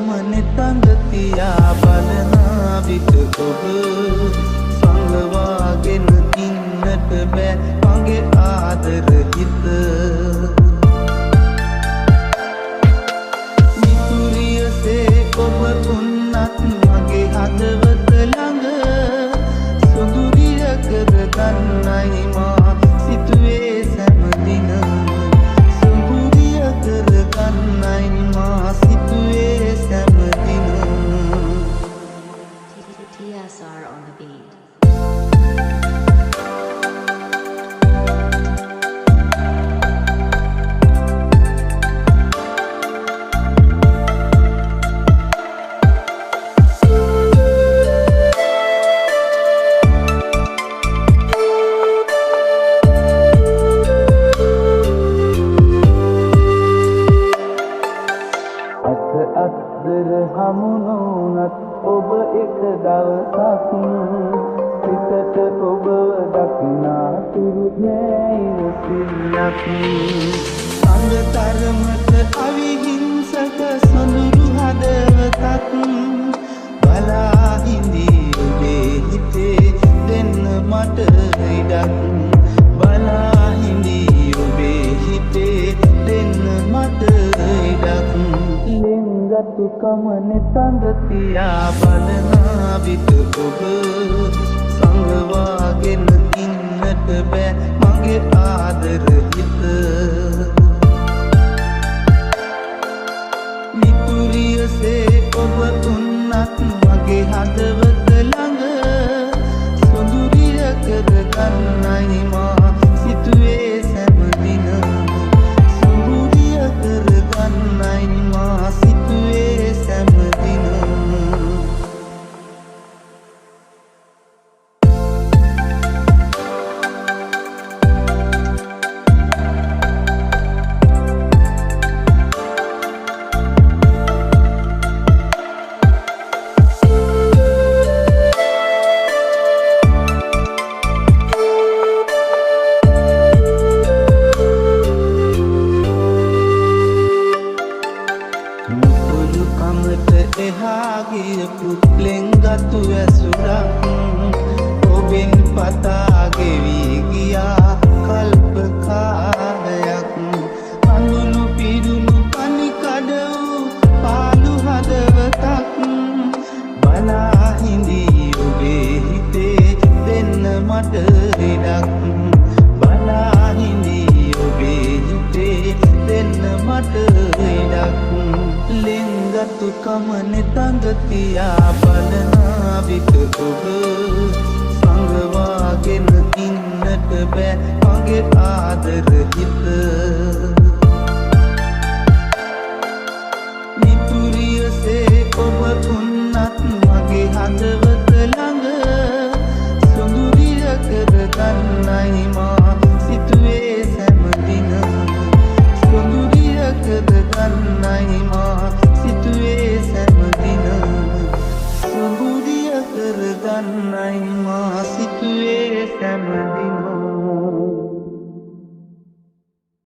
කමනේ තඳ තියා බලන විට ඔබ සංගවාගෙන ඉන්නට බෑ මගේ ආදර හිත මිතුරියසේ ඔබ උන්නත් මගේ හදවත ළඟ සුඳුරිය කරගන්නයි මා සිතුවේ සෑමදින සුඳුරිය කරගන්නයි මා සිතුවේ සෑමදින TSR on the beat. අද්දර හමුණුනත් ඔබ එක දවසක් සිතට ඔබ දකිනා තුරු නෑ ඉවසිල්ලක් සංගතරමට අවිහිංසක සොඳුරු හදවතක් බලා හිඳී ඔබේ හිතේ දෙන්න මට ඉඩක් බලා හිඳී ඔබේ හිතේ දෙන්න මට ඉඩක් ලිංගතු කමනේ තඳ තියා බලන විට ඔබ සංගවාගෙන ඉන්නට බෑ මගේ ආදර හිත මිතුරියසේ ඔබ උන්නත් මගේ හදවත ළඟ සොඳුරිය කරගන්නයි මා සිතුවේ සෑමදින සොඳුරිය කරගන්නයි මා සිතුවේ සෑමදින එහා ගියපු ලෙන්ගතු ඇසුරක් ඔබෙන් පතා ගෙවී ගියා කල්ප කාලයක් අඳුණු පිරුණු පනිකඩ වූ පාළු හදවතක් බලා හිඳී ඔබේ හිතේ දෙන්න මට ඉඩක් බලා හිඳී ඔබේ හිතේ දෙන්න මට ඉඩක් ලිංගතු කමනේ තඳ තියා බලන විට ඔබ සංගවාගෙන ඉන්නට බෑ මගේ ආදර හිත මිතුරියසේ ඔබ උන්නත් මගේ හදවත ළඟ සොඳුරිය කරගන්නයි මා සිතුවේ සෑමදින සොඳුරිය කරගන්නයි මා සිතුවේ සෑමදින සොඳුරිය කරගන්නයි මා සිතුවේ සෑමදින